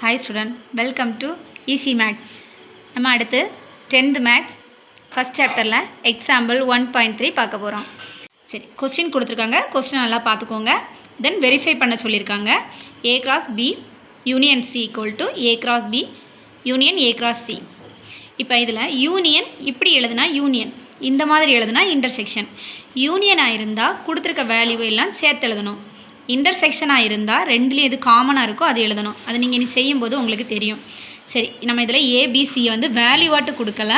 Hi student, welcome to Easy Maths. நம்ம அடுத்து 10th Maths first chapterல example 1.3 பார்க்க போகிறோம். சரி, கொஸ்டின் கொடுத்துருக்காங்க. கொஸ்டின் நல்லா பார்த்துக்கோங்க. தென் வெரிஃபை பண்ண சொல்லியிருக்காங்க. A cross B union C equal to A cross B union A cross C. இப்போ இதில் யூனியன் இப்படி எழுதுனா யூனியன், இந்த மாதிரி எழுதுனா இன்டர்செக்ஷன். யூனியனாக இருந்தால் கொடுத்துருக்க வேல்யூ எல்லாம் சேர்த்து எழுதணும். இன்டர்செக்ஷனாக இருந்தால் ரெண்டுலேயும் எது காமனாக இருக்கோ அது எழுதணும். அது நீங்கள் இனி செய்யும்போது உங்களுக்கு தெரியும். சரி, நம்ம இதில் ஏபிசியை வந்து வேல்யூவாட்டு கொடுக்கல,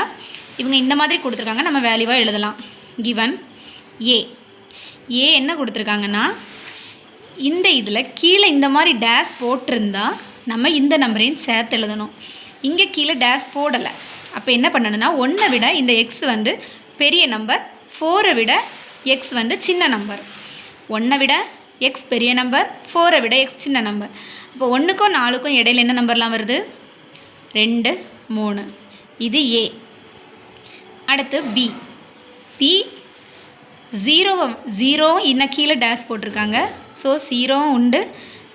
இவங்க இந்த மாதிரி கொடுத்துருக்காங்க, நம்ம வேல்யூவாக எழுதலாம். கிவன் ஏ என்ன கொடுத்துருக்காங்கன்னா, இந்த இதில் கீழே இந்த மாதிரி டேஷ் போட்டிருந்தா நம்ம இந்த நம்பரையும் சேர்த்து எழுதணும். இங்கே கீழே டேஷ் போடலை. அப்போ என்ன பண்ணணும்னா, 1 விட இந்த எக்ஸ் வந்து பெரிய நம்பர், 4 விட எக்ஸ் வந்து சின்ன நம்பர். 1 விட எக்ஸ் பெரிய நம்பர், 4 விட எக்ஸ் சின்ன நம்பர். இப்போ 1க்கும் 4க்கும் இடையில என்ன நம்பர்லாம் வருது? 2, 3. இது ஏ. அடுத்து பி 0 இன்னும் கீழே டேஷ் போட்டிருக்காங்க. ஸோ 0 உண்டு.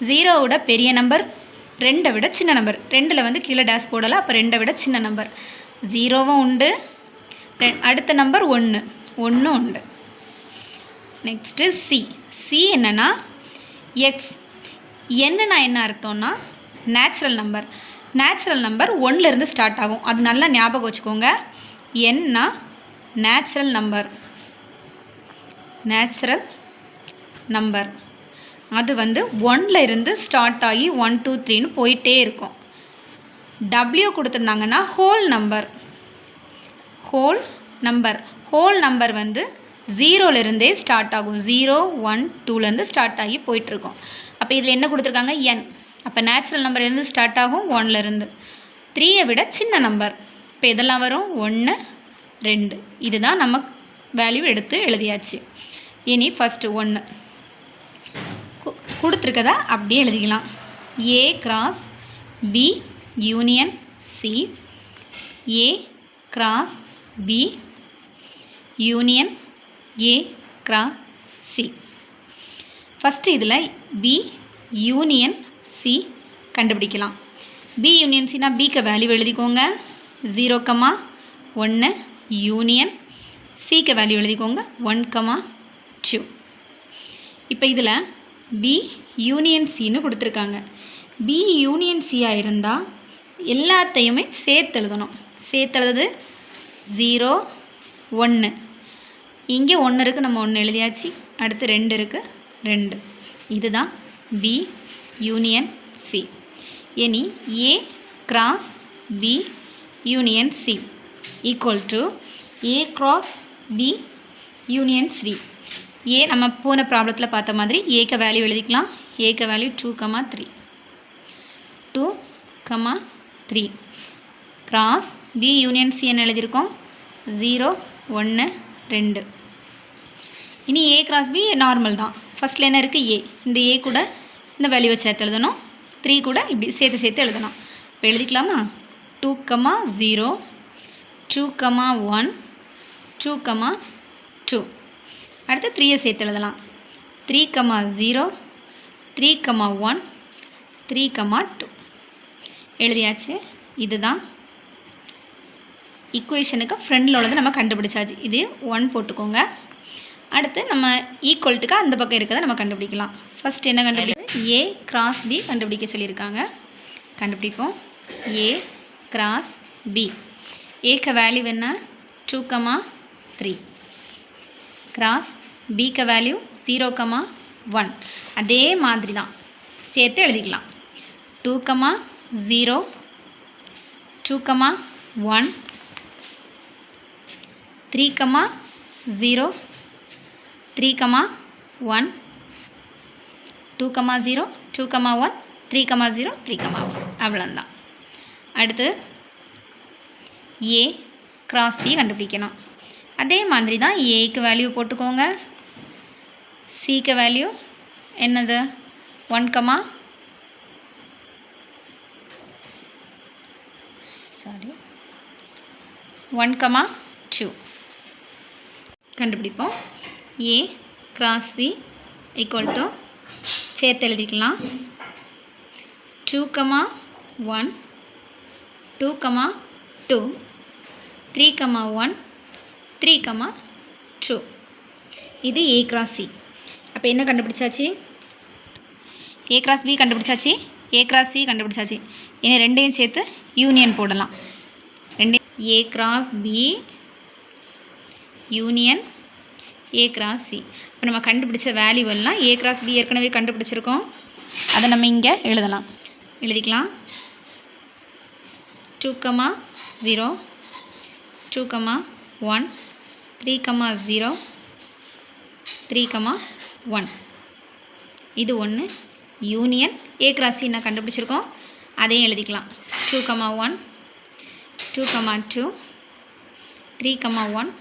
0 விட பெரிய நம்பர், 2 விட சின்ன நம்பர். 2ல் வந்து கீழே டேஷ் போடலை, அப்போ 2 விட சின்ன நம்பர். 0 உண்டு. அடுத்த நம்பர் 1 உண்டு. நெக்ஸ்ட்டு சி என்னென்னா எக்ஸ். என்னன்னா என்ன அர்த்தம்னா நேச்சுரல் நம்பர் 1லேருந்து ஸ்டார்ட் ஆகும். அது நல்லா ஞாபகம் வச்சுக்கோங்க. என்னா நேச்சுரல் நம்பர் அது வந்து 1லேருந்து ஸ்டார்ட் ஆகி 1 2 3ன்னு போயிட்டே இருக்கும். W கொடுத்துருந்தாங்கன்னா ஹோல் நம்பர் வந்து 0லேருந்தே ஸ்டார்ட் ஆகும். 0 1 2லேருந்து ஸ்டார்ட் ஆகி போயிட்டுருக்கும். அப்போ இதில் என்ன கொடுத்துருக்காங்க? என். அப்போ நேச்சுரல் நம்பர் எருந்து ஸ்டார்ட் ஆகும்? 1லேருந்து. 3யை விட சின்ன நம்பர். இப்போ இதெல்லாம் வரும் 1 2. இதுதான் நம்ம வேல்யூ எடுத்து எழுதியாச்சு. இனி ஃபஸ்ட்டு 1 கொடுத்துருக்கதா அப்படியே எழுதிக்கலாம். A cross B union C, A cross B union A cross C. First இதில் B யூனியன் C கண்டுபிடிக்கலாம். B யூனியன் Cனா Bக்கு வேல்யூ எழுதிக்கோங்க. 0, 1 யூனியன் Cக்கு வேல்யூ எழுதிக்கோங்க. 1, 2. இப்போ இதில் B யூனியன் Cன்னு கொடுத்துருக்காங்க. B யூனியன் Cயாக இருந்தால் எல்லாத்தையுமே சேர்த்து எழுதணும். சேர்த்து எழுதுது 0 1. இங்கே 1 இருக்குது, நம்ம 1 எழுதியாச்சு. அடுத்து 2 இருக்குது, 2. இதுதான் B யூனியன் C. இனி A cross B union C equal to A cross B union C. ஏ நம்ம போன ப்ராப்ளத்தில் பார்த்த மாதிரி ஏக்கு வேல்யூ எழுதிக்கலாம். ஏக்கு value 2, 3 cross B union C என்ன எழுதியிருக்கோம்? 0 1 2. இனி A கிராஸ் B நார்மல் தான். ஃபஸ்ட்டில் என்ன இருக்குது? ஏ. இந்த ஏ கூட இந்த வேல்யூவை சேர்த்து எழுதணும். 3 கூட இப்படி சேர்த்து எழுதணும். இப்போ எழுதிக்கலாமா? 2, 0 2, 1 2, 2. அடுத்து 3யை சேர்த்து எழுதலாம். 3, 0 3, 1 3, 2 எழுதியாச்சு. இதுதான் ஈக்குவேஷனுக்கு ஃப்ரெண்டில் உள்ளது நம்ம கண்டுபிடிச்சாச்சு. இது 1 போட்டுக்கோங்க. அடுத்து நம்ம ஈக்குவல்ட்டுக்கு அந்த பக்கம் இருக்கிறத நம்ம கண்டுபிடிக்கலாம். ஃபஸ்ட் என்ன கண்டுபிடிக்கும்? ஏ கிராஸ் பி கண்டுபிடிக்க சொல்லியிருக்காங்க. கண்டுபிடிப்போம். A cross B. ஏக்கு வேல்யூ என்ன? 2, 3 கிராஸ் பிக்கு வேல்யூ 0, 1. அதே மாதிரி தான் சேர்த்து எழுதிக்கலாம். 2, 0 2, 1 3, 0 3, 1 2, 0 2, 1 3, 0 3, 1 அவ்வளோந்தான். அடுத்து ஏ கிராஸ் சி கண்டுபிடிக்கணும். அதே மாதிரி தான் ஏக்கு வேல்யூ போட்டுக்கோங்க. சிக்கு வேல்யூ என்னது? 1, 2 கண்டுபிடிப்போம். A cross C equal to சேர்த்து எழுதிக்கலாம். 2, 1 2 2 3 1 3 2 இது A cross C. அப்போ என்ன கண்டுபிடிச்சாச்சு? A cross B கண்டுபிடிச்சாச்சு, A cross C கண்டுபிடிச்சாச்சு. இனி ரெண்டையும் சேர்த்து யூனியன் போடலாம். A cross B union A cross C. இப்போ நம்ம கண்டுபிடிச்ச வேல்யூ எல்லாம் A cross B ஏற்கனவே கண்டுபிடிச்சிருக்கோம். அதை நம்ம இங்கே எழுதலாம். எழுதிக்கலாம். 2 0 2 1 3 0 3 1 இது ஒன்று. யூனியன் A cross C நான் கண்டுபிடிச்சிருக்கோம், அதையும் எழுதிக்கலாம். 2 1 2 2 3 1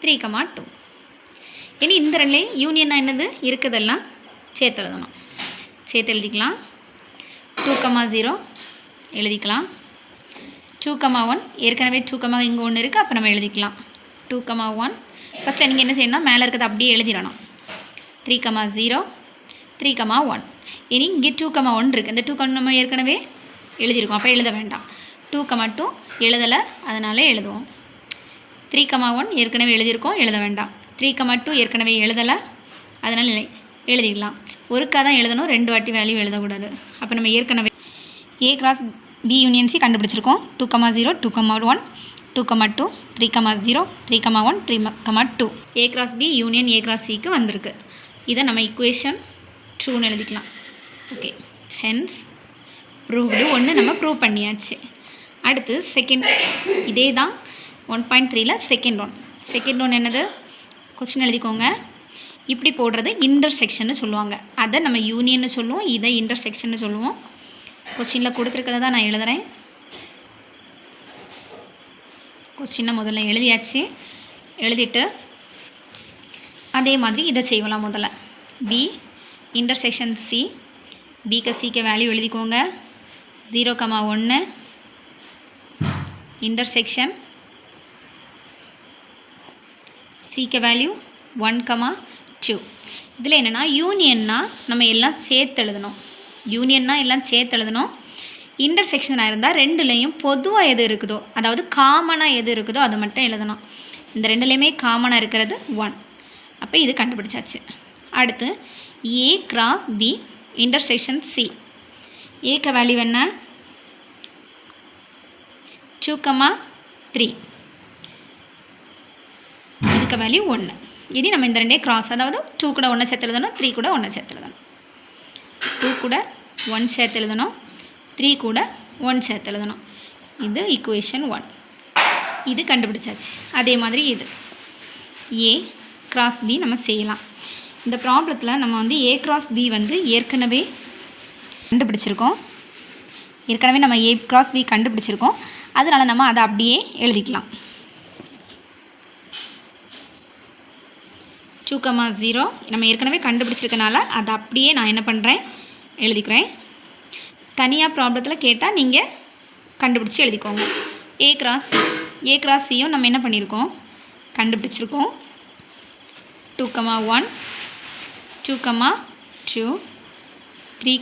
3 2. இனி இந்த ரெண்டுலேயும் யூனியன்னா என்னது இருக்கிறதெல்லாம் சேர்த்து எழுதணும். சேர்த்து எழுதிக்கலாம். 2 0 எழுதிக்கலாம். 2 1 ஏற்கனவே 2 இங்கே ஒன்று இருக்குது, அப்போ நம்ம எழுதிக்கலாம். 2 1 ஃபஸ்ட்டில் நீங்கள் என்ன செய்யணும்னா மேலே இருக்கிறது அப்படியே எழுதிடணும். 3 0 3 1. இனி இங்கே 2 1 இருக்குது. இந்த 2 நம்ம ஏற்கனவே எழுதியிருக்கோம், அப்போ எழுத வேண்டாம். 2 2 எழுதலை, அதனால் எழுதுவோம். 3 1 ஏற்கனவே எழுதியிருக்கோம், எழுத வேண்டாம். 3 2 ஏற்கனவே எழுதலை, அதனால் எழுதிடலாம். ஒருக்கா தான் எழுதணும், 2 வாட்டி வேல்யூ எழுதக்கூடாது. அப்போ நம்ம ஏற்கனவே A cross B union C கண்டுபிடிச்சிருக்கோம். 2 0 2 1 2 2 3 0 3 1 3 2. A cross B union A cross Cக்கு வந்திருக்கு. இதை நம்ம equation 2ன்னு எழுதிக்கலாம். Okay, hence proved. ஒன்று நம்ம ப்ரூவ் பண்ணியாச்சு. அடுத்து செகண்ட், இதே தான் 1.3ல் செகண்ட் ஒன் என்னது? கொஸ்டின் எழுதிக்கோங்க. இப்படி போடுறது இன்டர்செக்ஷன்னு சொல்லுவாங்க. அதை நம்ம யூனியன்னு சொல்லுவோம், இதை இன்டர்செக்ஷன்னு சொல்லுவோம். கொஸ்டினில் கொடுத்துருக்கதை தான் நான் எழுதுகிறேன். கொஸ்டினை முதல்ல எழுதியாச்சு. எழுதிட்டு அதே மாதிரி இதை செய்யலாம். முதல்ல B இன்டர்செக்ஷன் C. Bக்கு Cக்கு வேல்யூ எழுதிக்கோங்க. 0 1 இன்டர்செக்ஷன் Cக்கு வேல்யூ 1 2. இதில் என்னென்னா யூனியன்னா நம்ம எல்லாம் சேர்த்து எழுதணும். யூனியன்னா எல்லாம் சேர்த்து எழுதணும். இன்டர்செக்ஷனாக இருந்தால் ரெண்டுலேயும் பொதுவாக எது இருக்குதோ, அதாவது காமனாக எது இருக்குதோ அதை மட்டும் எழுதணும். இந்த ரெண்டுலேயுமே காமனாக இருக்கிறது 1. அப்போ இது கண்டுபிடிச்சாச்சு. அடுத்து A cross B intersection C. ஏக்கு வேல்யூ என்ன? 2 3. இதுக்கு வேல்யூ 1. இனி நம்ம இந்த ரெண்டே கிராஸ், அதாவது 2 கூட 1 சேர்த்து எழுதணும், 3 கூட 1 சேர்த்து எழுதணும். 2 கூட 1 சேர்த்து எழுதணும், 3 கூட 1 சேர்த்து எழுதணும். இது ஈக்குவேஷன் 1. இது கண்டுபிடிச்சாச்சு. அதே மாதிரி இது A cross B நம்ம செய்யலாம். இந்த ப்ராப்ளத்தில் நம்ம வந்து A cross B வந்து ஏற்கனவே கண்டுபிடிச்சிருக்கோம். நம்ம A cross B கண்டுபிடிச்சிருக்கோம், அதனால் நம்ம அதை அப்படியே எழுதிக்கலாம். 2 0 நம்ம ஏற்கனவே கண்டுபிடிச்சிருக்கனால அதை அப்படியே நான் என்ன பண்ணுறேன், எழுதிக்கிறேன். தனியாக ப்ராப்ளத்தில் கேட்டால் நீங்கள் கண்டுபிடிச்சி எழுதிக்கோங்க. A cross C. A cross Cயும் நம்ம என்ன பண்ணியிருக்கோம், கண்டுபிடிச்சிருக்கோம். 2 1 2 2 3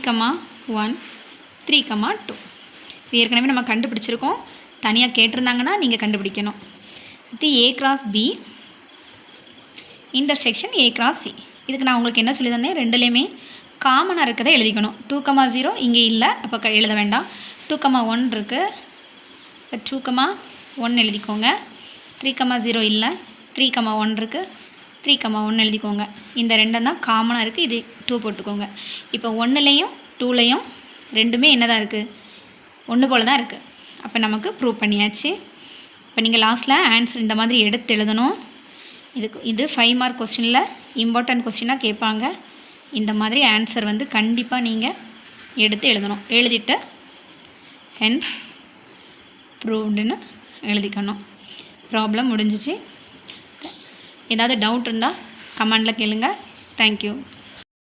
1 3 2. இது ஏற்கனவே நம்ம கண்டுபிடிச்சிருக்கோம். தனியாக கேட்டிருந்தாங்கன்னா நீங்கள் கண்டுபிடிக்கணும். இது A cross B intersection A cross C. இதுக்கு நான் உங்களுக்கு என்ன சொல்லி தந்தேன், ரெண்டுலேயுமே காமனாக இருக்கதை எழுதிக்கணும். 2 0 இங்கே இல்லை, அப்போ எழுத வேண்டாம். 2 1 இருக்குது, 2 1 எழுதிக்கோங்க. 3 0 இல்லை, 3 1 இருக்குது, 3 1 எழுதிக்கோங்க. இந்த ரெண்டும் தான் காமனாக இருக்குது, இது 2 போட்டுக்கோங்க. இப்போ 1லேயும் 2லேயும் ரெண்டுமே என்ன தான் இருக்குது, ஒன்று போல் தான் இருக்குது. அப்போ நமக்கு ப்ரூவ் பண்ணியாச்சு. இப்போ நீங்கள் லாஸ்ட்டில் ஆன்சர் இந்த மாதிரி எடுத்து எழுதணும். இது 5 மார்க் கொஸ்டினில் இம்பார்ட்டன்ட் கொஸ்டினாக கேட்பாங்க. இந்த மாதிரி ஆன்சர் வந்து கண்டிப்பாக நீங்கள் எடுத்து எழுதணும். எழுதிட்டு ஹென்ஸ் ப்ரூவ்டுன்னு எழுதிக்கணும். ப்ராப்ளம் முடிஞ்சிச்சு. ஏதாவது டவுட் இருந்தால் கமெண்டில் கேளுங்க. தேங்க்யூ.